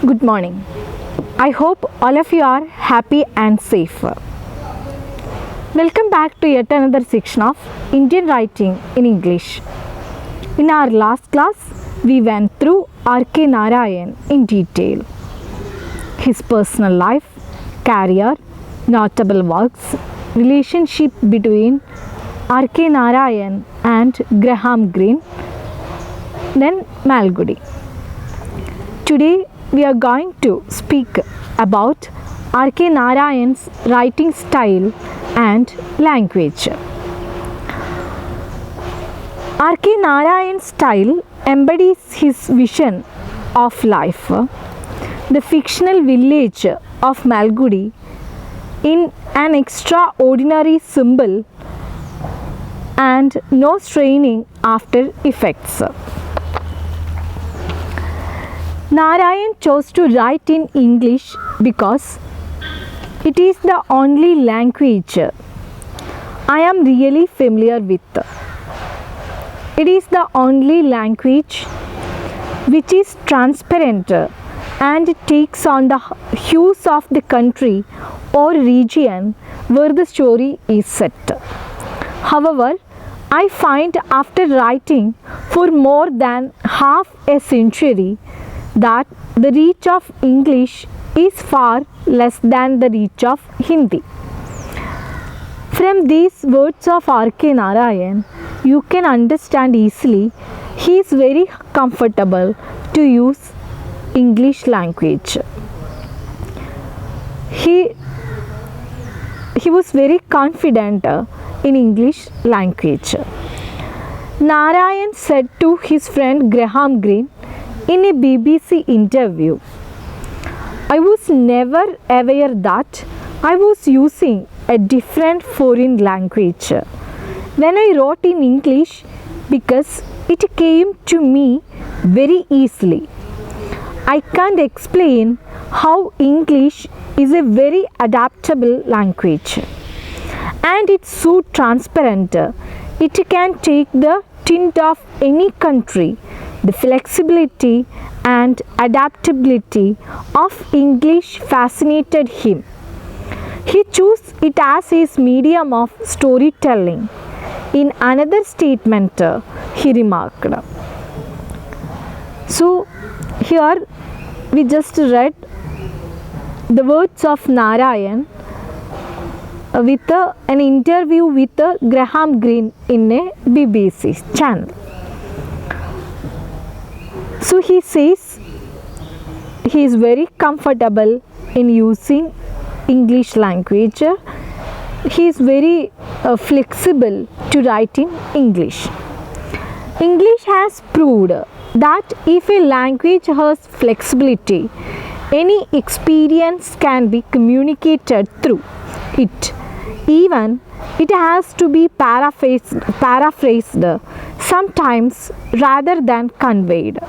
Good morning. I hope all of you are happy and safe. Welcome back to yet another section of Indian writing in English. In our last class, we went through R.K. Narayan in detail. His personal life, career, notable works, relationship between R.K. Narayan and Graham Greene, then Malgudi. Today, we are going to speak about R.K. Narayan's writing style and language. R.K. Narayan's style embodies his vision of life. The fictional village of Malgudi in an extraordinary symbol and no straining after effects. Narayan chose to write in English because it is the only language I am really familiar with. It is the only language which is transparent and takes on the hues of the country or region where the story is set. However, I find after writing for more than half a century that the reach of English is far less than the reach of Hindi. From these words of R.K. Narayan, you can understand easily he is very comfortable to use English language. He was very confident in English language. Narayan said to his friend Graham Greene in a BBC interview, I was never aware that I was using a different foreign language when I wrote in English because it came to me very easily. I can't explain how English is a very adaptable language and it's so transparent. It can take the tint of any country. The flexibility and adaptability of English fascinated him. He chose it as his medium of storytelling. In another statement, he remarked. So, here we just read the words of Narayan with an interview with Graham Greene in a BBC channel. So he says he is very comfortable in using English language. He is very flexible to write in English. English has proved that if a language has flexibility, any experience can be communicated through it. Even it has to be paraphrased sometimes rather than conveyed.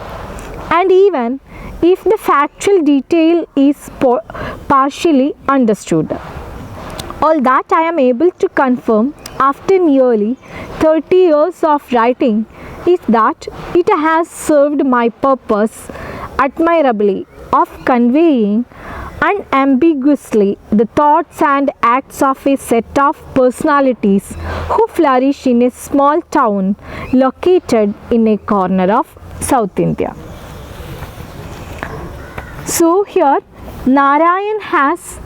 And even if the factual detail is partially understood. All that I am able to confirm after nearly 30 years of writing is that it has served my purpose admirably of conveying unambiguously the thoughts and acts of a set of personalities who flourish in a small town located in a corner of South India. So here Narayan has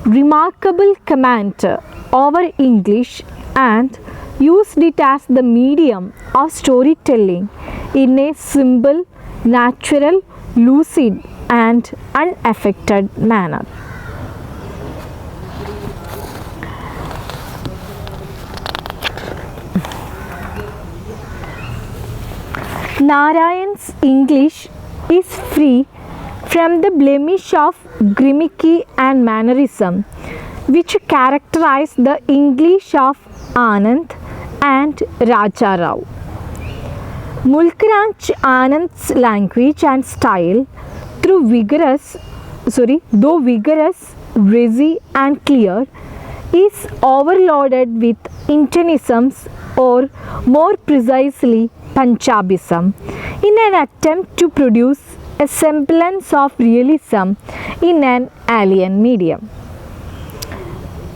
remarkable command over English and used it as the medium of storytelling in a simple, natural, lucid and unaffected manner. Narayan's English is free from the blemish of gimmicky and mannerism which characterize the English of Anand and Raja Rao. Mulk Raj Anand's language and style, though vigorous, breezy and clear, is overloaded with Indianisms or more precisely Punjabism in an attempt to produce a semblance of realism in an alien medium.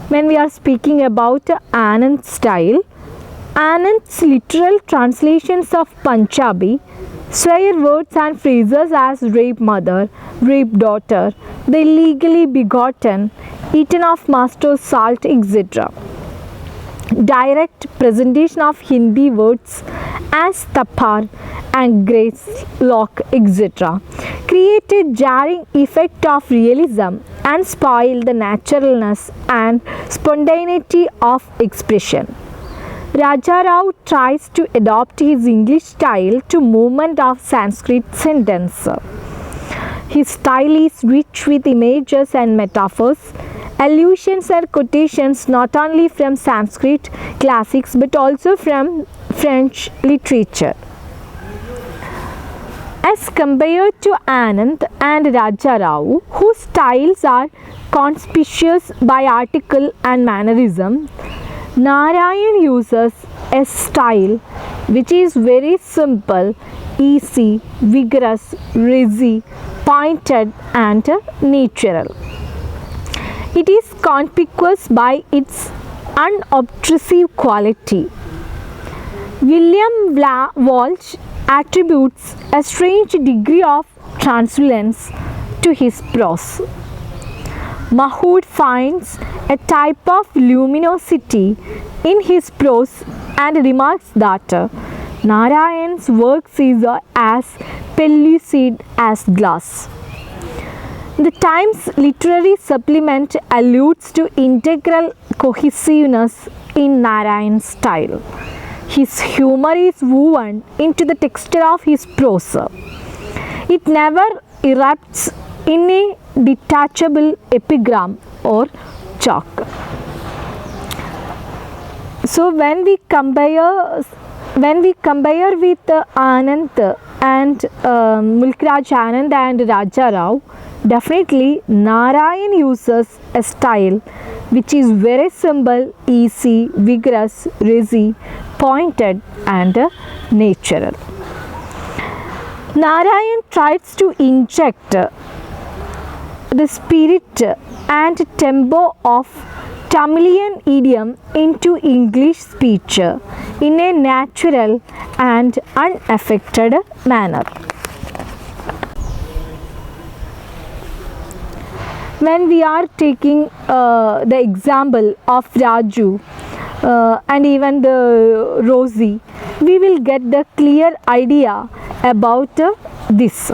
When we are speaking about Anand's style, Anand's literal translations of Punjabi swear words and phrases as rape mother, rape daughter, the illegally begotten, eaten of master's salt, etc. Direct presentation of Hindi words as tapar and grace lock, etc. create a jarring effect of realism and spoil the naturalness and spontaneity of expression. Raja Rao tries to adopt his English style to movement of Sanskrit sentence. His style is rich with images and metaphors, allusions and quotations not only from Sanskrit classics but also from French literature. As compared to Anand and Raja Rao, whose styles are conspicuous by article and mannerism, Narayan uses a style which is very simple, easy, vigorous, easy, pointed and natural. It is conspicuous by its unobtrusive quality. William Walsh attributes a strange degree of transcendence to his prose. Mahood finds a type of luminosity in his prose and remarks that Narayan's works is as pellucid as glass. The Times Literary Supplement alludes to integral cohesiveness in Narayan's style. His humor is woven into the texture of his prose. It never erupts in a detachable epigram or chalk. So when we compare with Anand and Mulkraj Anand and Raja Rao, definitely Narayan uses a style which is very simple, easy, vigorous, easy, pointed and natural. Narayan tries to inject the spirit and tempo of Tamilian idiom into English speech in a natural and unaffected manner. When we are taking the example of Raju and even the Rosie, we will get the clear idea about this.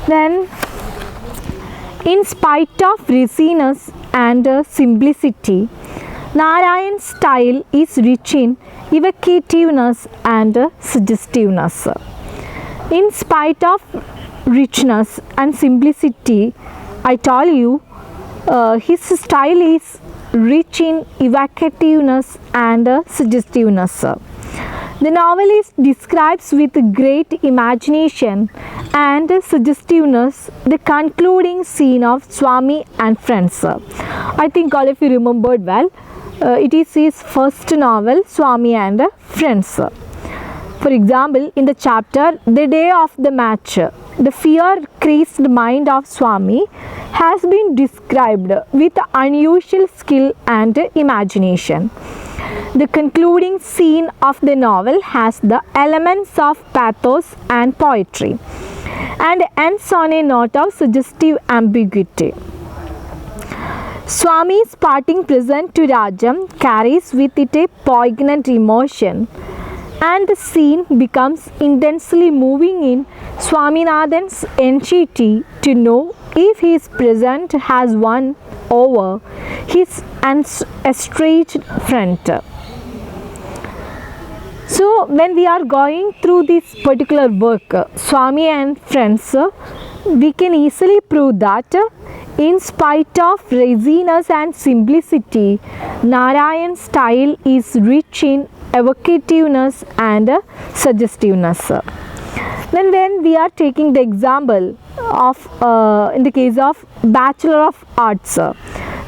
Then, in spite of raciness and simplicity, Narayan's style is rich in evocativeness and suggestiveness. In spite of richness and simplicity, I told you, his style is rich in evocativeness and suggestiveness. The novelist describes with great imagination and suggestiveness the concluding scene of Swami and Friends. I think all of you remembered well. It is his first novel, Swami and Friends. For example, in the chapter The Day of the Match, the fear-crazed mind of Swami has been described with unusual skill and imagination. The concluding scene of the novel has the elements of pathos and poetry and ends on a note of suggestive ambiguity. Swami's parting present to Rajam carries with it a poignant emotion, and the scene becomes intensely moving in Swaminathan's entreaty to know if his present has won over his estranged friend. So, when we are going through this particular work, Swami and Friends, we can easily prove that in spite of raciness and simplicity, Narayan's style is rich in evocativeness and suggestiveness. Then when we are taking the example of in the case of Bachelor of Arts,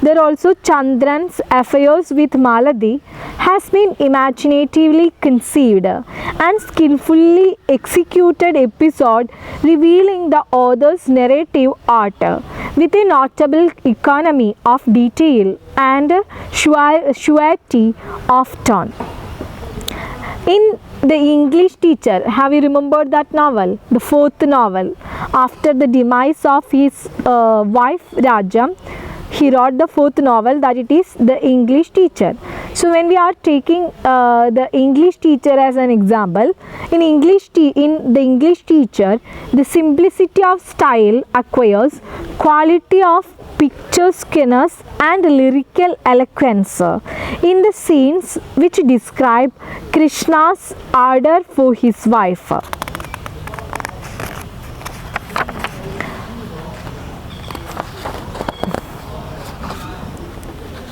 There also Chandran's affairs with Maladi has been imaginatively conceived and skillfully executed episode revealing the author's narrative art with a notable economy of detail and surety of tone. In The English Teacher, have you remembered that novel? The fourth novel. After the demise of his wife Raja, he wrote the fourth novel, that it is The English Teacher. So when we are taking the English Teacher as an example, in the English Teacher, the simplicity of style acquires quality of picturesqueness and lyrical eloquence in the scenes which describe Krishna's ardor for his wife.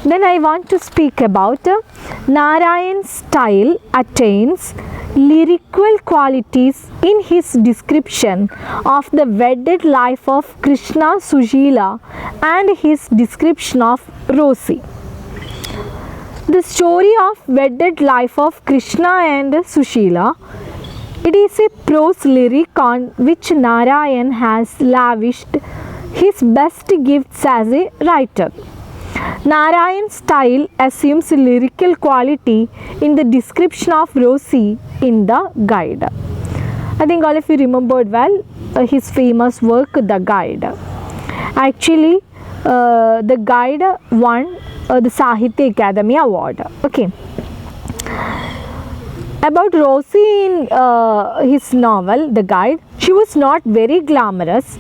Then I want to speak about Narayan's style attains lyrical qualities in his description of the wedded life of Krishna Sushila and his description of Rosi. The story of wedded life of Krishna and Sushila, it is a prose lyric on which Narayan has lavished his best gifts as a writer. Narayan's style assumes lyrical quality in the description of Rosi in the Guide. I think all of you remembered well his famous work, The Guide. Actually, The Guide won the Sahitya Academy Award. Okay. About Rosi in his novel, The Guide, she was not very glamorous,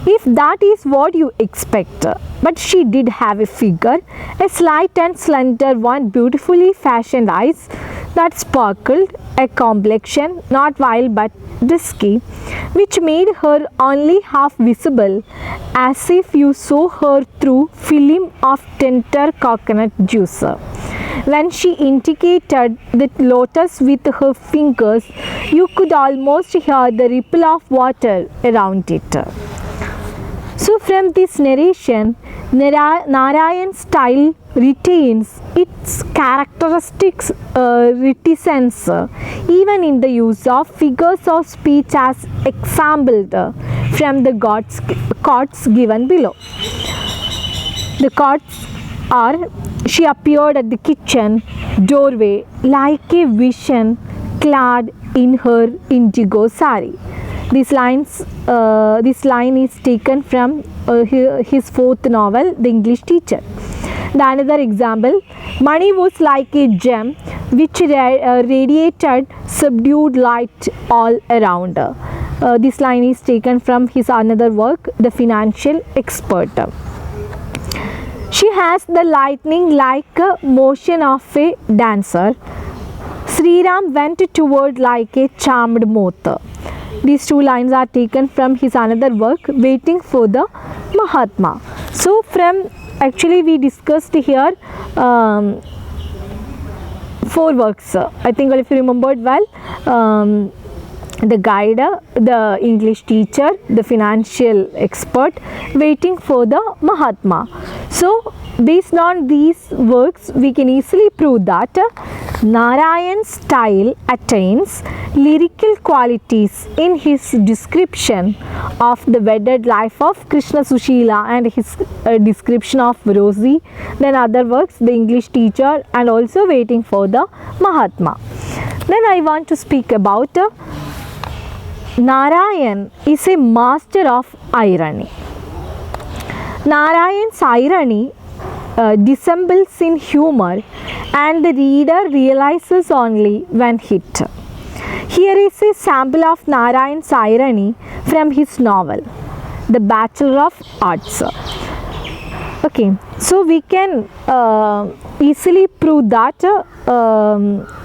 if that is what you expect. But she did have a figure, a slight and slender one, beautifully fashioned eyes that sparkled, a complexion not wild but dusky, which made her only half visible, as if you saw her through film of tender coconut juice. When she indicated the lotus with her fingers, you could almost hear the ripple of water around it. So from this narration, Narayan's style retains its characteristics reticence even in the use of figures of speech as exampled from the quotes given below. The quotes are: she appeared at the kitchen doorway like a vision clad in her indigo sari. This line is taken from his fourth novel, The English Teacher. The another example: money was like a gem which radiated subdued light all around. This line is taken from his another work, The Financial Expert. She has the lightning like motion of a dancer. Sriram went toward like a charmed moth. These two lines are taken from his another work, Waiting for the Mahatma. So actually we discussed here 4 works. I think if you remembered well, The Guide, The English Teacher, The Financial Expert, Waiting for the Mahatma. So based on these works, we can easily prove that Narayan's style attains lyrical qualities in his description of the wedded life of Krishna Sushila and his description of Rosi, then other works, The English Teacher, and also Waiting for the Mahatma. Then I want to speak about Narayan is a master of irony. Narayan's irony dissembles in humor and the reader realizes only when hit. Here is a sample of Narayan's irony from his novel, The Bachelor of Arts. Okay, so we can easily prove that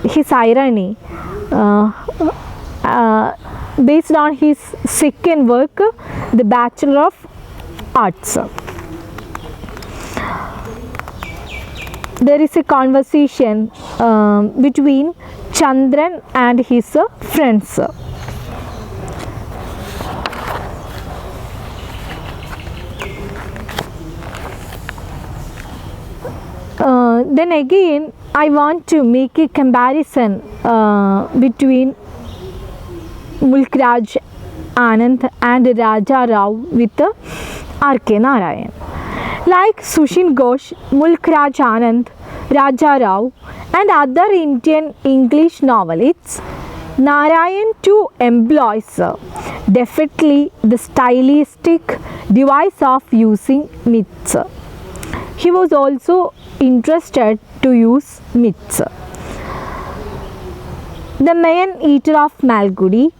his irony based on his second work, The Bachelor of Arts. There is a conversation between Chandran and his friends. Then again, I want to make a comparison between Mulk Raj Anand and Raja Rao with R.K. Narayan. Like Sushin Ghosh, Mulk Raj Anand, Raja Rao and other Indian English novelists, Narayan too employs definitely the stylistic device of using myths. He was also interested to use myths. The Man Eater of Malgudi,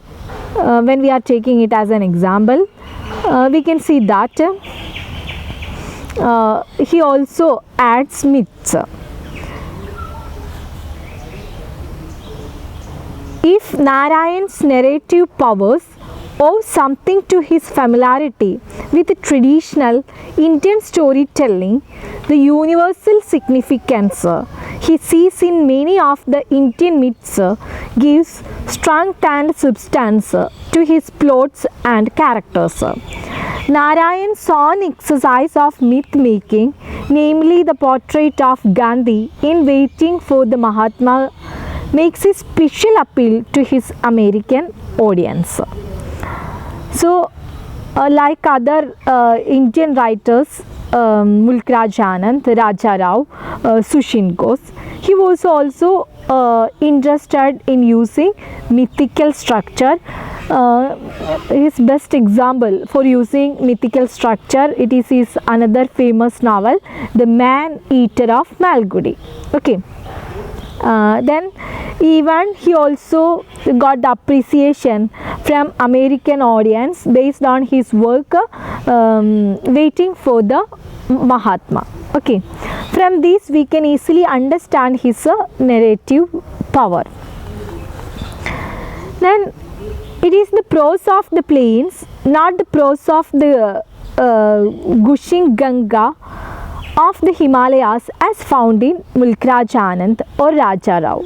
when we are taking it as an example, we can see that he also adds myths. If Narayan's narrative powers owe something to his familiarity with traditional Indian storytelling, the universal significance he sees in many of the Indian myths gives strength and substance to his plots and characters. Narayan's own exercise of myth making, namely the portrait of Gandhi in Waiting for the Mahatma, makes a special appeal to his American audience. So, like other Indian writers, Mulk Raj Anand, Raja Rao, Sushin Ghosh, he was also interested in using mythical structure. His best example for using mythical structure, it is his another famous novel, The Man Eater of Malgudi. Okay. Then even he also got the appreciation from American audience based on his work Waiting for the Mahatma. Okay, from this we can easily understand his narrative power. Then it is the prose of the plains, not the prose of the gushing Ganga of the Himalayas as found in Mulk Raj Anand or Raja Rao.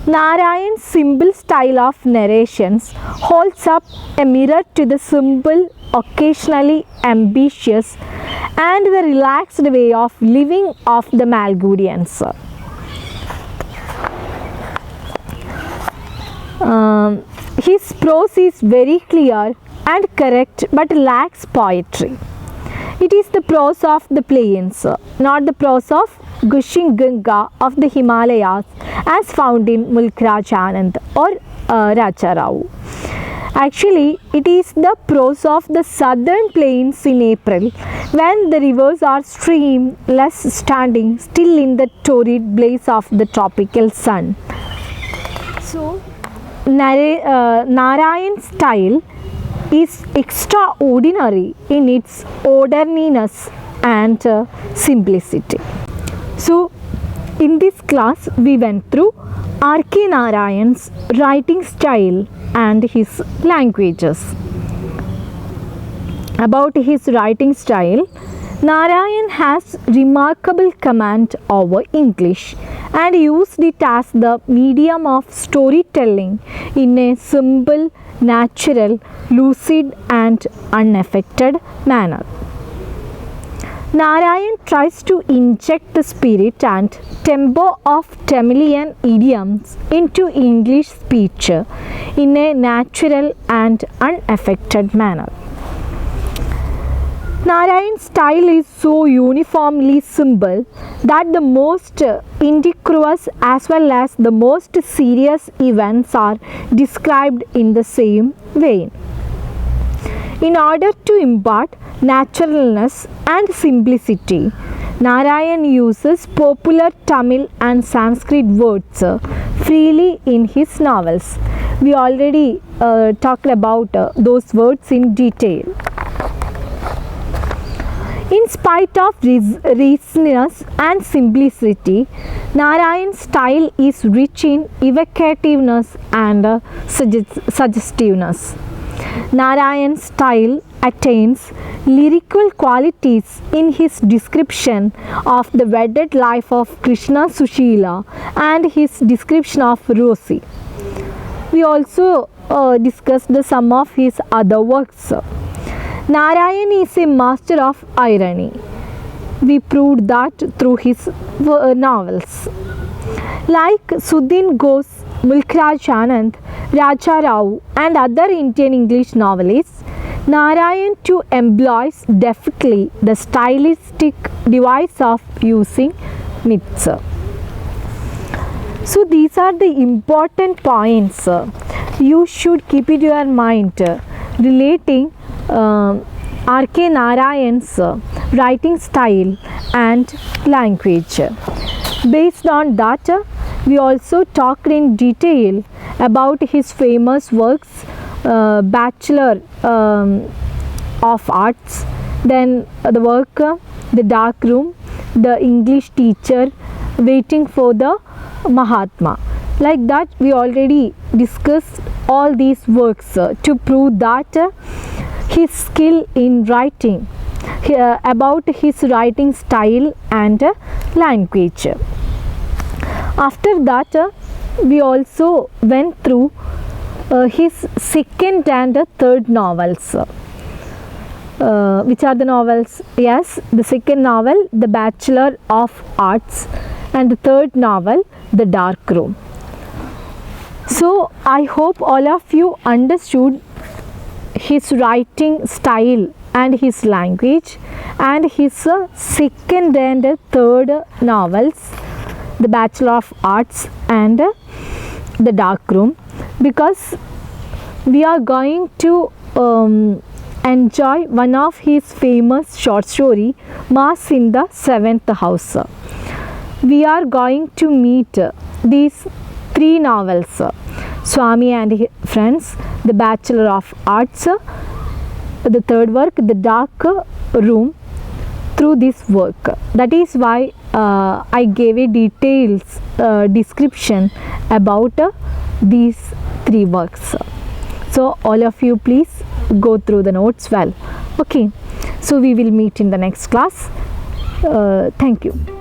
Narayan's simple style of narrations holds up a mirror to the simple, occasionally ambitious and the relaxed way of living of the Malgudians. His prose is very clear and correct but lacks poetry. It is the prose of the plains, not the prose of gushing Ganga of the Himalayas as found in Mulk Raj Anand or Raja Rao. Actually, it is the prose of the southern plains in April when the rivers are streamless standing still in the torrid blaze of the tropical sun. So, Narayan's style is extraordinary in its orderliness and simplicity. So, in this class we went through R.K. Narayan's writing style and his languages. About his writing style, Narayan has remarkable command over English and used it as the medium of storytelling in a simple, natural, lucid and unaffected manner. Narayan tries to inject the spirit and tempo of Tamilian idioms into English speech in a natural and unaffected manner. Narayan's style is so uniformly simple that the most indecorous as well as the most serious events are described in the same vein. In order to impart naturalness and simplicity, Narayan uses popular Tamil and Sanskrit words freely in his novels. We already talked about those words in detail. In spite of richness and simplicity, Narayan's style is rich in evocativeness and suggestiveness. Narayan's style attains lyrical qualities in his description of the wedded life of Krishna Sushila and his description of Rosi. We also discussed some of his other works. Narayan is a master of irony. We proved that through his novels. Like Suddin Ghosh, Mulkraj Anand, Raja Rao, and other Indian English novelists, Narayan too employs deftly the stylistic device of using myths. So these are the important points you should keep in your mind relating R.K. Narayan's writing style and language. Based on that, we also talked in detail about his famous works, Bachelor of Arts, then the work The Dark Room, The English Teacher, Waiting for the Mahatma. Like that, we already discussed all these works to prove that his skill in writing, about his writing style and language. After that, we also went through his second and third novels. Which are the novels? Yes, the second novel, The Bachelor of Arts, and the third novel, The Dark Room. So I hope all of you understood his writing style and his language, and his second and third novels, The Bachelor of Arts and The Dark Room, because we are going to enjoy one of his famous short story, Mass in the Seventh House. We are going to meet these three novels, Swami and his Friends, The Bachelor of Arts, the third work, The Dark Room, through this work. That is why I gave a details description about these three works. So all of you please go through the notes well. Okay, so we will meet in the next class. Thank you.